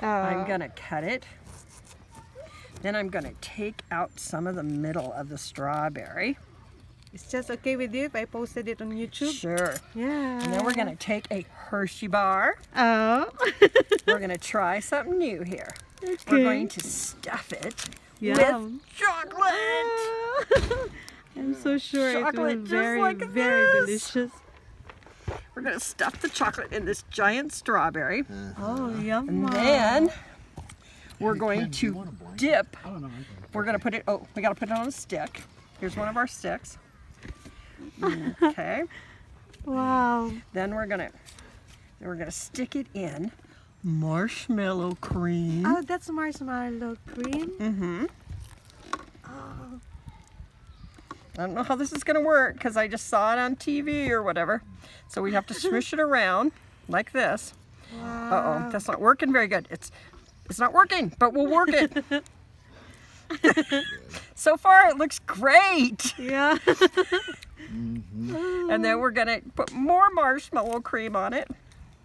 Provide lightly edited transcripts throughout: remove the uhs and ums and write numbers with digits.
I'm gonna cut it. Then I'm gonna take out some of the middle of the strawberry. It's just okay with you if I posted it on YouTube? Sure. Yeah. And then we're gonna take a Hershey bar. Oh. We're gonna try something new here. Okay. We're going to stuff it with chocolate. I'm so sure Chocolate it will just very, like very this. delicious. We're gonna stuff the chocolate in this giant strawberry. Oh, yum. And then we're going to dip. We're gonna put it, oh, we gotta put it on a stick. Here's one of our sticks. Okay. Wow. Then we're gonna stick it in marshmallow cream. Oh, that's marshmallow cream? Mm-hmm. Oh. I don't know how this is gonna work because I just saw it on TV or whatever. So we have to smush it around like this. Wow. Uh-oh, that's not working very good. It's not working, but we'll work it. So far it looks great. Yeah. And then we're gonna put more marshmallow cream on it.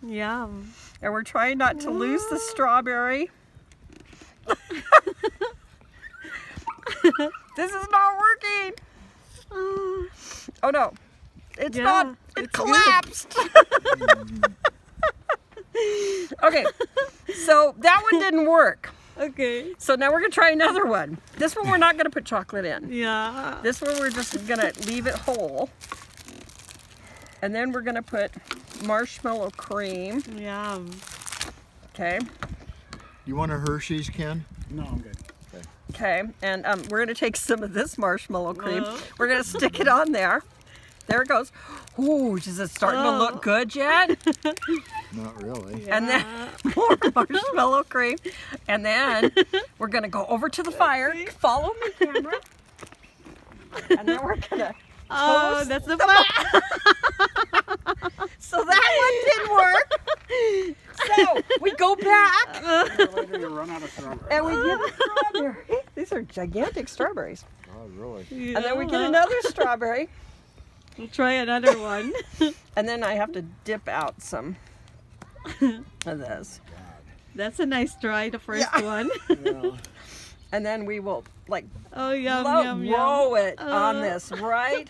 Yum. And we're trying not to lose the strawberry. This is not working. Oh no, it's not. It collapsed. Okay, so that one didn't work. Okay. So now we're gonna try another one. This one we're not gonna put chocolate in. Yeah. This one we're just gonna leave it whole. And then we're gonna put marshmallow cream. Yum. Okay. You want a Hershey's, Ken? No, I'm good. Okay, and we're gonna take some of this marshmallow cream. We're gonna stick it on there. There it goes. Ooh, is it starting to look good yet? Not really. Yeah. And then more marshmallow cream. And then we're gonna go over to the fire. Follow me, camera. And then we're gonna toast that's the fun. So that one didn't work. So we go back Later you run out of strawberry. and we get a strawberry. These are gigantic strawberries. Oh, really? Yeah. And then we get another strawberry. We'll try another one. And then I have to dip out some of this. That's a nice try, the first one. Yeah. And then we will like Oh, yum, roll it on this, right?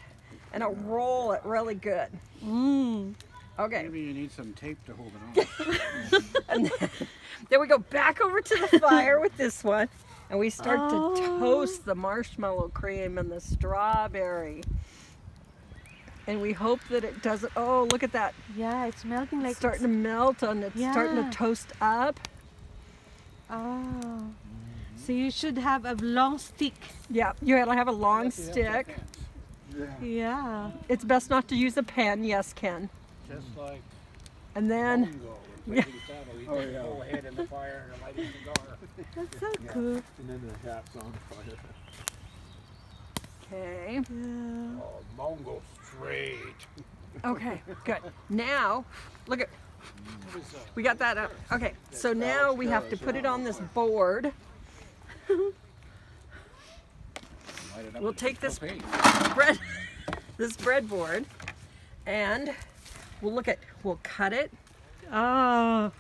And I'll roll it really good. Okay. Maybe you need some tape to hold it on. And then we go back over to the fire with this one. And we start to toast the marshmallow cream and the strawberry. And we hope that it doesn't, oh, look at that. Yeah, it's melting like It's starting to melt and it's starting to toast up. Oh. So you should have a long stick. Yeah, you gotta have a long stick. Yeah. It's best not to use a pen, yes, Ken. Just like And then, Mongo when Blazing Saddle, you just go ahead in the fire and light a cigar. That's so cool. And then the hat's on fire. okay. Yeah. Oh, Mongo straight. Okay, good. Now, look at, What is that? we got that up. Okay, so now we have to put it on this board. Light it up We'll with take this propane. bread, this breadboard, and we'll we'll cut it. Oh.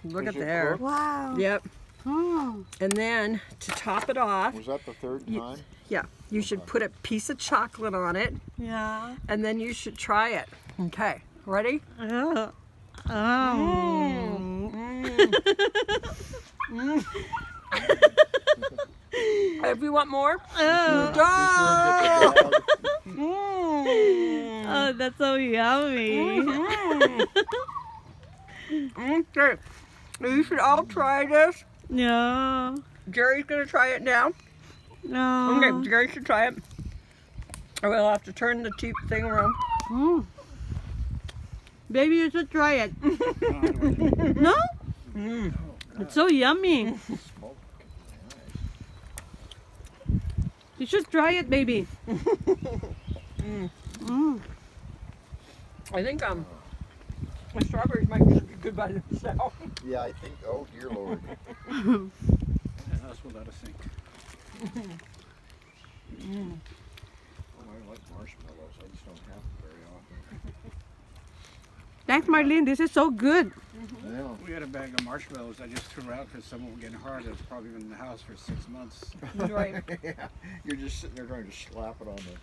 Look at there. Wow. Yep. Oh. And then to top it off, Was that the third time? yeah, you should put a piece of chocolate on it, Yeah. and then you should try it. Okay, ready? Oh. If you want more, Oh. Mm. Oh, that's so yummy. Okay, you should all try this. No. Jerry's gonna try it now. No. Okay, Jerry should try it. Or we'll have to turn the thing around. Baby, you should try it. No? It's so yummy. You should try it, baby. I think the strawberries might be good by themselves. Yeah, I think, oh dear Lord. And us without a sink. Oh, I like marshmallows. I just don't have them very often. Thanks, Marlene. This is so good. Yeah. We had a bag of marshmallows I just threw out because some were getting hard. It's probably been in the house for 6 months. Right. Yeah. You're just sitting there trying to slap it on the